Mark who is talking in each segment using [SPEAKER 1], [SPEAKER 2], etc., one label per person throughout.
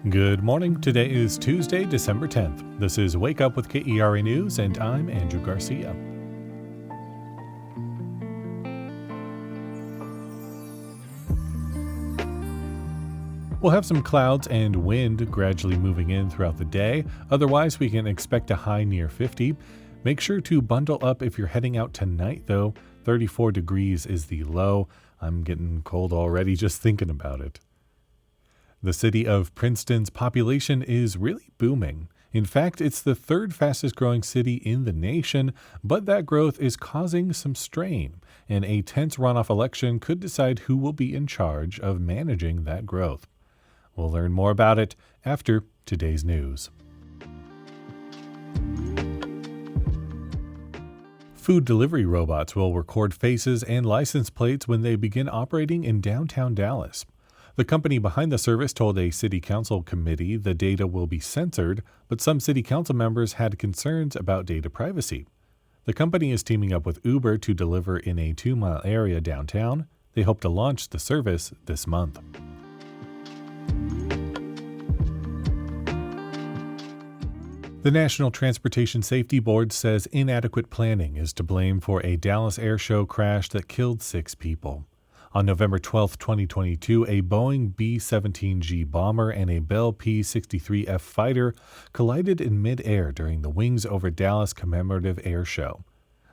[SPEAKER 1] Good morning. Today is Tuesday, December 10th. This is Wake Up with KERA News, and I'm Andrew Garcia. We'll have some clouds and wind gradually moving in throughout the day. Otherwise, we can expect a high near 50. Make sure to bundle up if you're heading out tonight, though. 34 degrees is the low. I'm getting cold already just thinking about it. The city of Princeton's population is really booming. In fact, it's the third fastest growing city in the nation, but that growth is causing some strain, and a tense runoff election could decide who will be in charge of managing that growth. We'll learn more about it after today's news. Food delivery robots will record faces and license plates when they begin operating in downtown Dallas. The company behind the service told a city council committee the data will be censored, but some city council members had concerns about data privacy. The company is teaming up with Uber to deliver in a 2-mile area downtown. They hope to launch the service this month. The National Transportation Safety Board says inadequate planning is to blame for a Dallas air show crash that killed 6 people. On November 12, 2022, a Boeing B-17G bomber and a Bell P-63F fighter collided in mid-air during the Wings Over Dallas commemorative air show.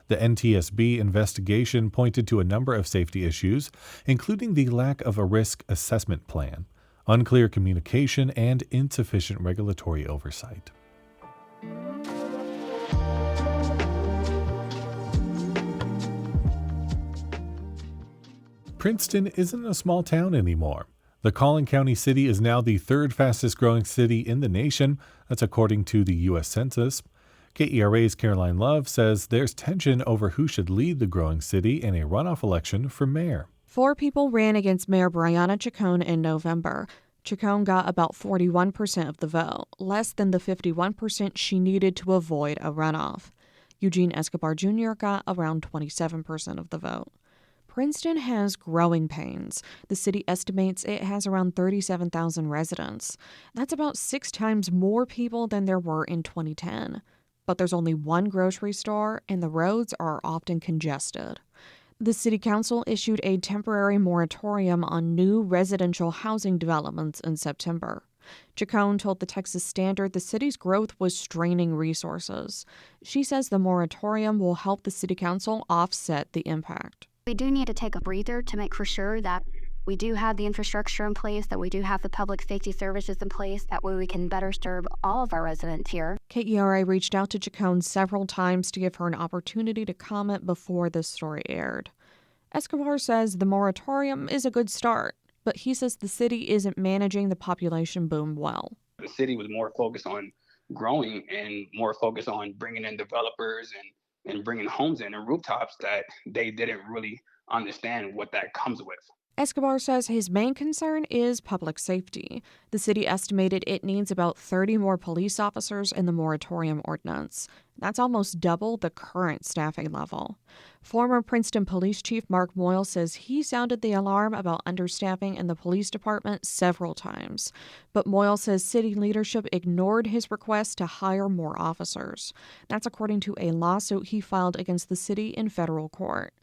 [SPEAKER 1] The NTSB investigation pointed to a number of safety issues, including the lack of a risk assessment plan, unclear communication, and insufficient regulatory oversight. Princeton isn't a small town anymore. The Collin County city is now the third fastest growing city in the nation. That's according to the U.S. Census. KERA's Caroline Love says there's tension over who should lead the growing city in a runoff election for mayor.
[SPEAKER 2] 4 people ran against Mayor Brianna Chacon in November. Chacon got about 41% of the vote, less than the 51% she needed to avoid a runoff. Eugene Escobar Jr. got around 27% of the vote. Princeton has growing pains. The city estimates it has around 37,000 residents. That's about 6 times more people than there were in 2010. But there's only one grocery store, and the roads are often congested. The city council issued a temporary moratorium on new residential housing developments in September. Chacon told the Texas Standard the city's growth was straining resources. She says the moratorium will help the city council offset the impact.
[SPEAKER 3] We do need to take a breather to make for sure that we do have the infrastructure in place, that we do have the public safety services in place, that way we can better serve all of our residents here.
[SPEAKER 2] KERA reached out to Chacon several times to give her an opportunity to comment before this story aired. Escobar says the moratorium is a good start, but he says the city isn't managing the population boom well.
[SPEAKER 4] The city was more focused on growing and more focused on bringing in developers and bringing homes in and rooftops that they didn't really understand what that comes with.
[SPEAKER 2] Escobar says his main concern is public safety. The city estimated it needs about 30 more police officers in the moratorium ordinance. That's almost double the current staffing level. Former Princeton Police Chief Mark Moyle says he sounded the alarm about understaffing in the police department several times. But Moyle says city leadership ignored his request to hire more officers. That's according to a lawsuit he filed against the city in federal court.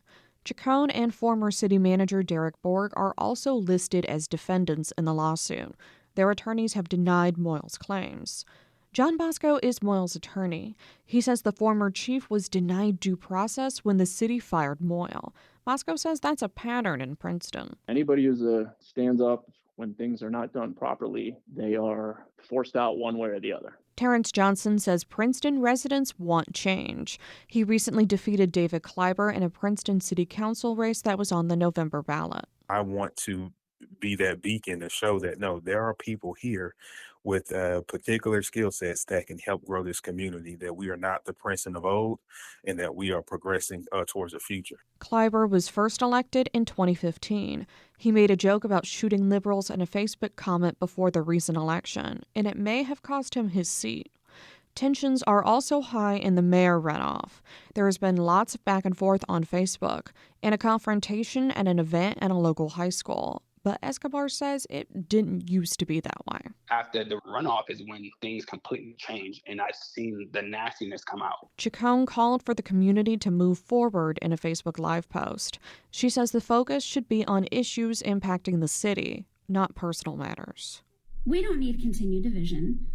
[SPEAKER 2] Chacon and former city manager Derek Borg are also listed as defendants in the lawsuit. Their attorneys have denied Moyle's claims. John Bosco is Moyle's attorney. He says the former chief was denied due process when the city fired Moyle. Bosco says that's a pattern in Princeton.
[SPEAKER 5] Anybody who stands up when things are not done properly, they are forced out one way or the other.
[SPEAKER 2] Terrence Johnson says Princeton residents want change. He recently defeated David Kleiber in a Princeton City Council race that was on the November ballot.
[SPEAKER 6] I want to be that beacon to show that, no, there are people here with particular skill sets that can help grow this community, that we are not the Princeton of old, and that we are progressing towards the future.
[SPEAKER 2] Kleiber was first elected in 2015. He made a joke about shooting liberals in a Facebook comment before the recent election, and it may have cost him his seat. Tensions are also high in the mayor runoff. There has been lots of back and forth on Facebook, and a confrontation at an event at a local high school. But Escobar says it didn't used to be that way.
[SPEAKER 4] after the runoff is when things completely change, and I've seen the nastiness come out.
[SPEAKER 2] Chacon called for the community to move forward in a Facebook Live post. She says the focus should be on issues impacting the city, not personal matters.
[SPEAKER 7] We don't need continued division.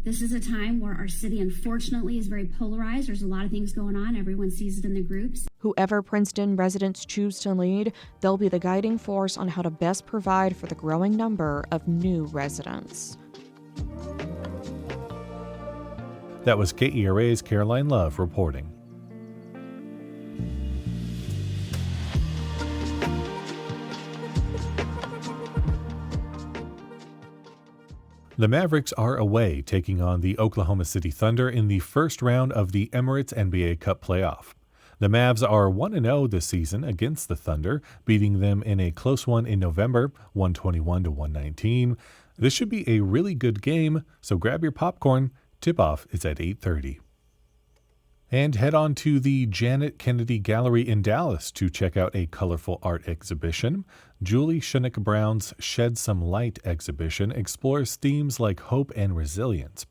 [SPEAKER 7] This is a time where our city, unfortunately, is very polarized. There's a lot of things going on. Everyone sees it in the groups.
[SPEAKER 2] Whoever Princeton residents choose to lead, they'll be the guiding force on how to best provide for the growing number of new residents.
[SPEAKER 1] That was KERA's Caroline Love reporting. The Mavericks are away, taking on the Oklahoma City Thunder in the first round of the Emirates NBA Cup playoff. The Mavs are 1-0 this season against the Thunder, beating them in a close one in November, 121-119. This should be a really good game, so grab your popcorn. Tip-off is at 8:30. And head on to the Janet Kennedy Gallery in Dallas to check out a colorful art exhibition. Julie Shunick Brown's Shed Some Light exhibition explores themes like hope and resilience.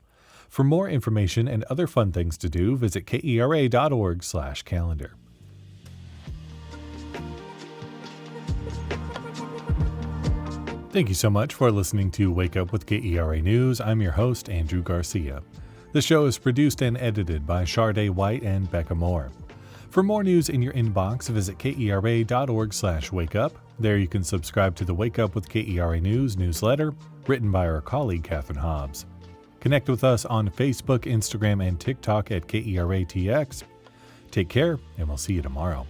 [SPEAKER 1] For more information and other fun things to do, visit kera.org/calendar. Thank you so much for listening to Wake Up with KERA News. I'm your host, Andrew Garcia. The show is produced and edited by Shardae White and Bekah Morr. For more news in your inbox, visit kera.org/wakeup. There you can subscribe to the Wake Up with KERA News newsletter, written by our colleague Catherine Hobbs. Connect with us on Facebook, Instagram, and TikTok at KERATX. Take care, and we'll see you tomorrow.